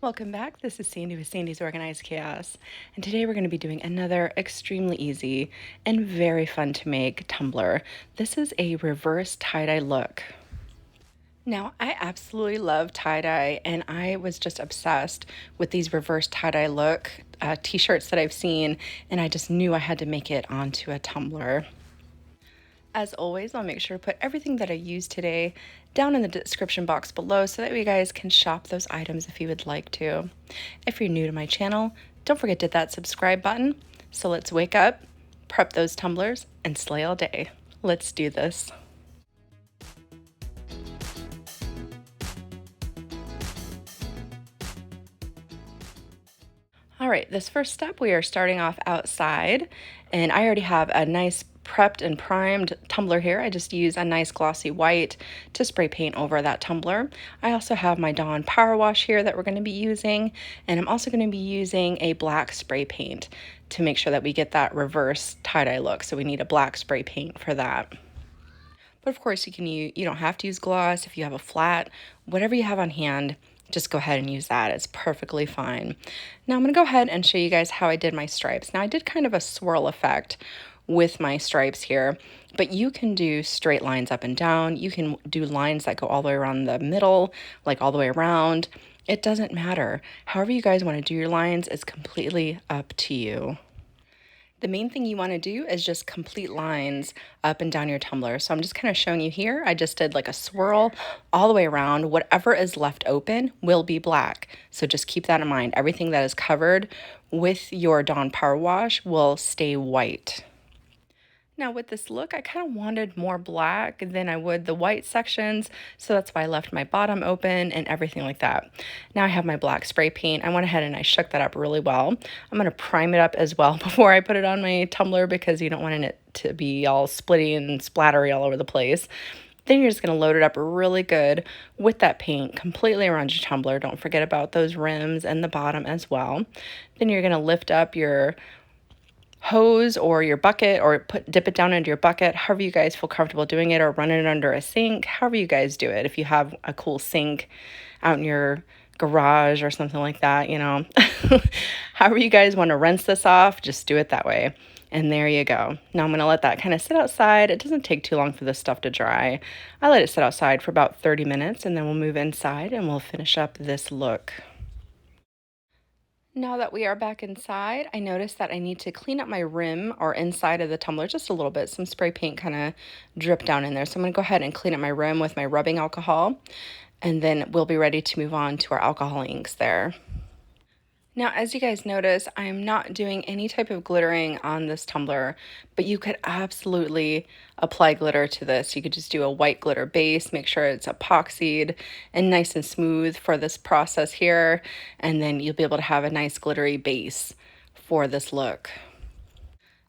Welcome back. This is Sandy with Sandy's Organized Chaos, and today we're going to be doing another extremely easy and very fun to make tumbler. This is a reverse tie-dye look. Now, I absolutely love tie-dye, and I was just obsessed with these reverse tie-dye look t-shirts that I've seen, and I just knew I had to make it onto a tumbler. As always, I'll make sure to put everything that I use today down in the description box below so that you guys can shop those items if you would like to. If you're new to my channel, don't forget to hit that subscribe button. So let's wake up, prep those tumblers, and slay all day. Let's do this. All right, this first step, we are starting off outside, and I already have a nice prepped and primed tumbler here. I just use a nice glossy white to spray paint over that tumbler. I also have my Dawn Power Wash here that we're going to be using, and I'm also going to be using a black spray paint to make sure that we get that reverse tie-dye look. So we need a black spray paint for that. But of course, you don't have to use gloss. If you have a flat, whatever you have on hand, just go ahead and use that. It's perfectly fine. Now I'm going to go ahead and show you guys how I did my stripes. Now I did kind of a swirl effect with my stripes here, but you can do straight lines up and down. You can do lines that go all the way around the middle, like all the way around. It doesn't matter. However you guys want to do your lines is completely up to you. The main thing you want to do is just complete lines up and down your tumbler. So I'm just kind of showing you here. I just did like a swirl all the way around. Whatever is left open will be black. So just keep that in mind. Everything that is covered with your Dawn Power Wash will stay white. Now with this look, I kind of wanted more black than I would the white sections, so that's why I left my bottom open and everything like that. Now I have my black spray paint. I went ahead and I shook that up really well. I'm going to prime it up as well before I put it on my tumbler because you don't want it to be all splitty and splattery all over the place. Then you're just going to load it up really good with that paint completely around your tumbler. Don't forget about those rims and the bottom as well. Then you're going to lift up your hose or your bucket, or dip it down into your bucket, however you guys feel comfortable doing it, or running it under a sink, however you guys do it. If you have a cool sink out in your garage or something like that, you know, however you guys want to rinse this off, just do it that way. And there you go. Now I'm going to let that kind of sit outside. It doesn't take too long for this stuff to dry. I let it sit outside for about 30 minutes and then we'll move inside and we'll finish up this look. Now that we are back inside, I noticed that I need to clean up my rim or inside of the tumbler just a little bit. Some spray paint kind of dripped down in there. So I'm going to go ahead and clean up my rim with my rubbing alcohol, and then we'll be ready to move on to our alcohol inks there. Now, as you guys notice, I am not doing any type of glittering on this tumbler, but you could absolutely apply glitter to this. You could just do a white glitter base, make sure it's epoxied and nice and smooth for this process here, and then you'll be able to have a nice glittery base for this look.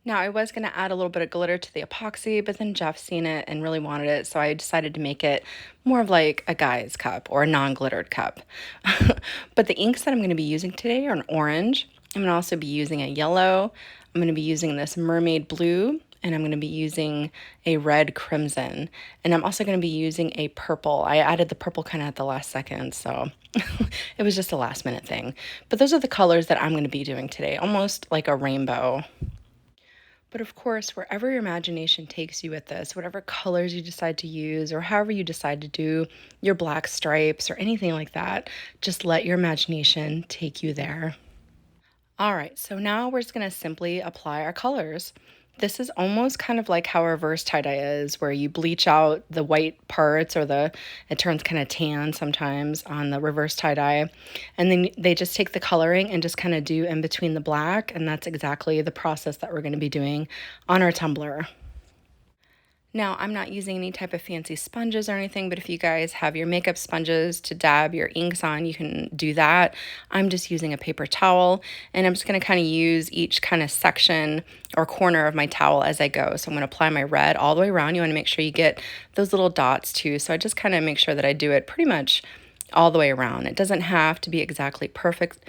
Now, I was going to add a little bit of glitter to the epoxy, but then Jeff seen it and really wanted it, so I decided to make it more of like a guy's cup or a non-glittered cup. But the inks that I'm going to be using today are an orange. I'm going to also be using a yellow. I'm going to be using this mermaid blue, and I'm going to be using a red crimson. And I'm also going to be using a purple. I added the purple kind of at the last second, so it was just a last minute thing. But those are the colors that I'm going to be doing today, almost like a rainbow. But of course, wherever your imagination takes you with this, whatever colors you decide to use, or however you decide to do your black stripes or anything like that, just let your imagination take you there. All right, so now we're just gonna simply apply our colors. This is almost kind of like how reverse tie-dye is, where you bleach out the white parts, or it turns kind of tan sometimes on the reverse tie-dye. And then they just take the coloring and just kind of do in between the black, and that's exactly the process that we're going to be doing on our tumbler. Now, I'm not using any type of fancy sponges or anything, but if you guys have your makeup sponges to dab your inks on, you can do that. I'm just using a paper towel, and I'm just going to kind of use each kind of section or corner of my towel as I go. So I'm going to apply my red all the way around. You want to make sure you get those little dots too. So I just kind of make sure that I do it pretty much all the way around. It doesn't have to be exactly perfect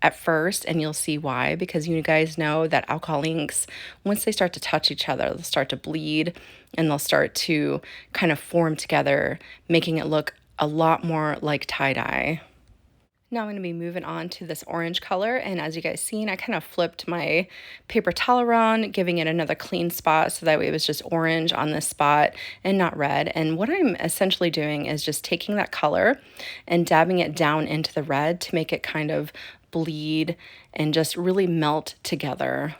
at first, and you'll see why, because you guys know that alcohol inks, once they start to touch each other, they'll start to bleed and they'll start to kind of form together, making it look a lot more like tie-dye. Now I'm going to be moving on to this orange color, and as you guys seen, I kind of flipped my paper towel around, giving it another clean spot so that way it was just orange on this spot and not red. And what I'm essentially doing is just taking that color and dabbing it down into the red to make it kind of bleed and just really melt together.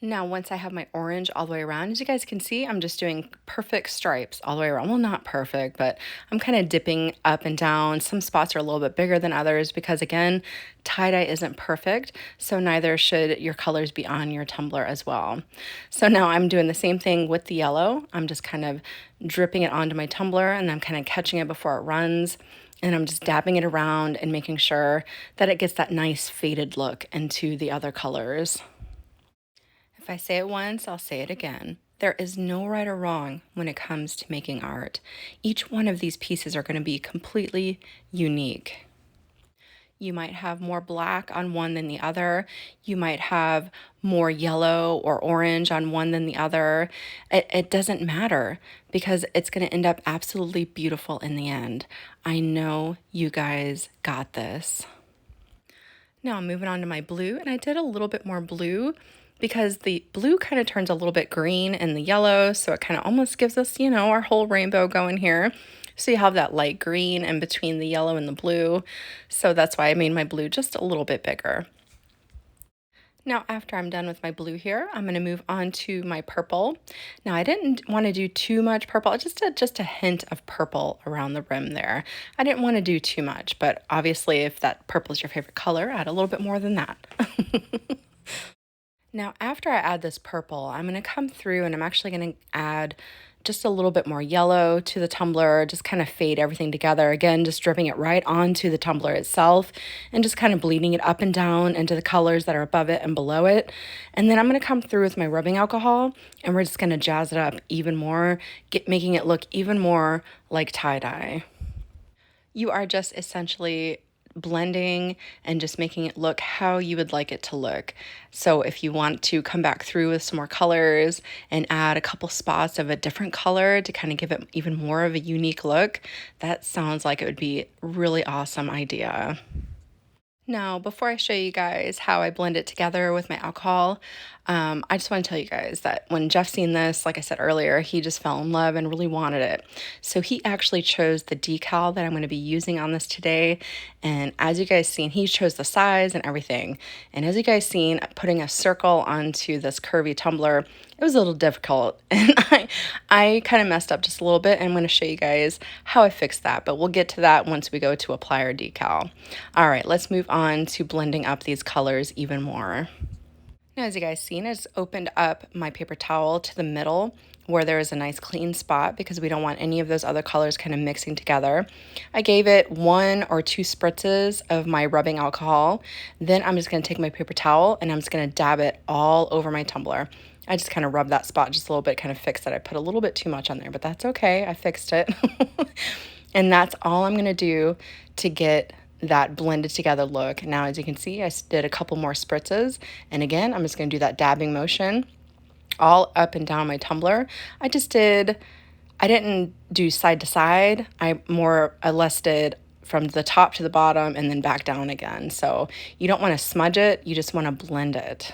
Now, once I have my orange all the way around, as you guys can see, I'm just doing perfect stripes all the way around. Well, not perfect, but I'm kind of dipping up and down. Some spots are a little bit bigger than others because, again, tie-dye isn't perfect, so neither should your colors be on your tumbler as well. So now I'm doing the same thing with the yellow. I'm just kind of dripping it onto my tumbler, and I'm kind of catching it before it runs. And I'm just dabbing it around and making sure that it gets that nice faded look into the other colors. If I say it once, I'll say it again. There is no right or wrong when it comes to making art. Each one of these pieces are going to be completely unique. You might have more black on one than the other. You might have more yellow or orange on one than the other. It doesn't matter because it's going to end up absolutely beautiful in the end. I know you guys got this. Now I'm moving on to my blue, and I did a little bit more blue because the blue kind of turns a little bit green in the yellow, so it kind of almost gives us, our whole rainbow going here. So you have that light green in between the yellow and the blue, so that's why I made my blue just a little bit bigger. Now, after I'm done with my blue here, I'm going to move on to my purple. Now, I didn't want to do too much purple. I just did just a hint of purple around the rim there. I didn't want to do too much, but obviously if that purple is your favorite color, add a little bit more than that. Now, after I add this purple, I'm going to come through and I'm actually going to add just a little bit more yellow to the tumbler, just kind of fade everything together. Again, just dripping it right onto the tumbler itself and just kind of bleeding it up and down into the colors that are above it and below it. And then I'm going to come through with my rubbing alcohol and we're just going to jazz it up even more, making it look even more like tie-dye. You are just essentially blending and just making it look how you would like it to look. So if you want to come back through with some more colors and add a couple spots of a different color to kind of give it even more of a unique look, that sounds like it would be a really awesome idea. Now, before I show you guys how I blend it together with my alcohol, I just want to tell you guys that when Jeff seen this, like I said earlier, he just fell in love and really wanted it. So he actually chose the decal that I'm going to be using on this today. And as you guys seen, he chose the size and everything. And as you guys seen, putting a circle onto this curvy tumbler, it was a little difficult. And I kind of messed up just a little bit. And I'm going to show you guys how I fixed that. But we'll get to that once we go to apply our decal. All right, let's move on to blending up these colors even more. Now, as you guys seen, I just opened up my paper towel to the middle where there is a nice clean spot because we don't want any of those other colors kind of mixing together. I gave it 1 or 2 spritzes of my rubbing alcohol. Then I'm just going to take my paper towel and I'm just going to dab it all over my tumbler. I just kind of rubbed that spot just a little bit, kind of fixed it. I put a little bit too much on there, but that's okay. I fixed it. And that's all I'm going to do to get that blended together look. Now, as you can see, I did a couple more spritzes. And again, I'm just going to do that dabbing motion all up and down my tumbler. I didn't do side to side. I more or less did from the top to the bottom and then back down again. So you don't want to smudge it. You just want to blend it.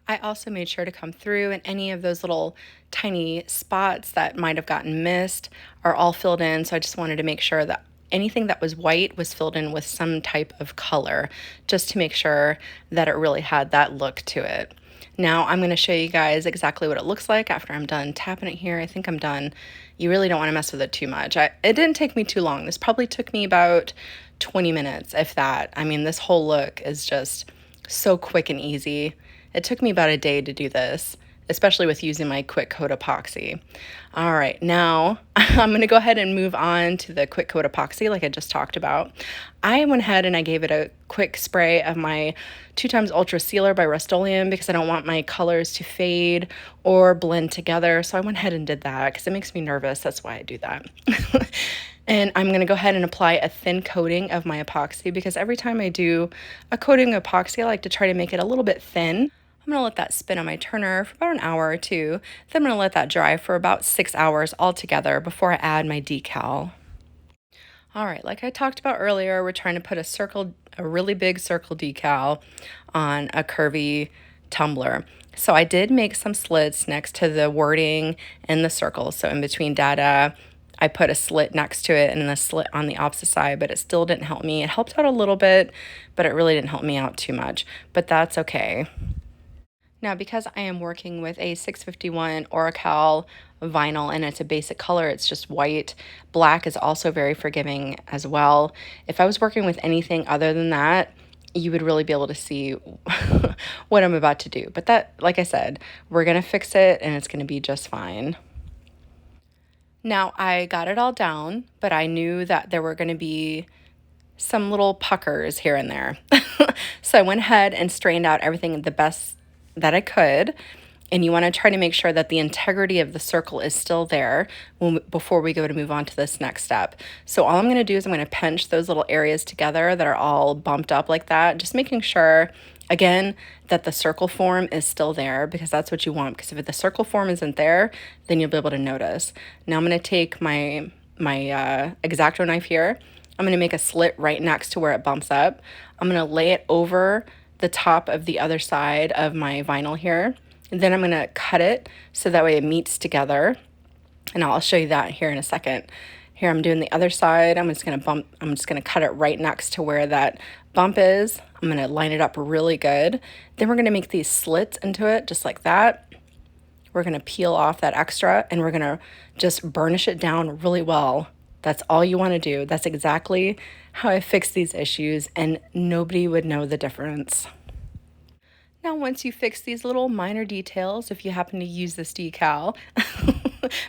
I also made sure to come through and any of those little tiny spots that might have gotten missed are all filled in. So I just wanted to make sure that anything that was white was filled in with some type of color just to make sure that it really had that look to it. Now I'm going to show you guys exactly what it looks like after I'm done tapping it here. I think I'm done. You really don't want to mess with it too much. It didn't take me too long. This probably took me about 20 minutes, if that. I mean, this whole look is just so quick and easy. It took me about a day to do this, especially with using my quick coat epoxy. All right, now I'm going to go ahead and move on to the quick coat epoxy like I just talked about. I went ahead and I gave it a quick spray of my 2x Ultra Sealer by Rust-Oleum because I don't want my colors to fade or blend together. So I went ahead and did that because it makes me nervous. That's why I do that. And I'm going to go ahead and apply a thin coating of my epoxy because every time I do a coating of epoxy, I like to try to make it a little bit thin. I'm going to let that spin on my turner for about an hour or two. Then I'm going to let that dry for about 6 hours altogether before I add my decal. All right, like I talked about earlier, we're trying to put a really big circle decal on a curvy tumbler. So I did make some slits next to the wording and the circle. So in between dada, I put a slit next to it and then a slit on the opposite side, but it still didn't help me. It helped out a little bit, but it really didn't help me out too much. But that's okay. Now, because I am working with a 651 Oracal vinyl and it's a basic color, it's just white. Black is also very forgiving as well. If I was working with anything other than that, you would really be able to see what I'm about to do. But that, like I said, we're gonna fix it and it's gonna be just fine. Now, I got it all down, but I knew that there were gonna be some little puckers here and there. So I went ahead and straightened out everything the best that I could. And you want to try to make sure that the integrity of the circle is still there before we go to move on to this next step. So all I'm going to do is I'm going to pinch those little areas together that are all bumped up like that, just making sure, again, that the circle form is still there, because that's what you want. Because if the circle form isn't there, then you'll be able to notice. Now I'm going to take my X-Acto knife here. I'm going to make a slit right next to where it bumps up. I'm going to lay it over the top of the other side of my vinyl here. And then I'm going to cut it so that way it meets together. And I'll show you that here in a second. Here I'm doing the other side. I'm just going to cut it right next to where that bump is. I'm going to line it up really good. Then we're going to make these slits into it just like that. We're going to peel off that extra and we're going to just burnish it down really well. That's all you want to do. That's exactly how I fix these issues, and nobody would know the difference. Now, once you fix these little minor details, if you happen to use this decal,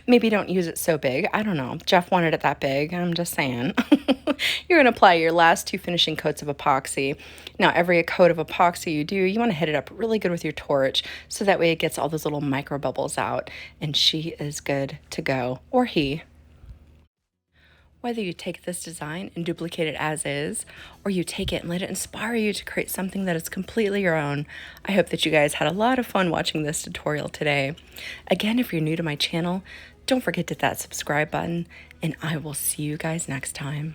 maybe don't use it so big. I don't know. Jeff wanted it that big. I'm just saying. You're going to apply your last 2 finishing coats of epoxy. Now, every coat of epoxy you do, you want to hit it up really good with your torch so that way it gets all those little micro bubbles out, and she is good to go, or he. Whether you take this design and duplicate it as is, or you take it and let it inspire you to create something that is completely your own, I hope that you guys had a lot of fun watching this tutorial today. Again, if you're new to my channel, don't forget to hit that subscribe button, and I will see you guys next time.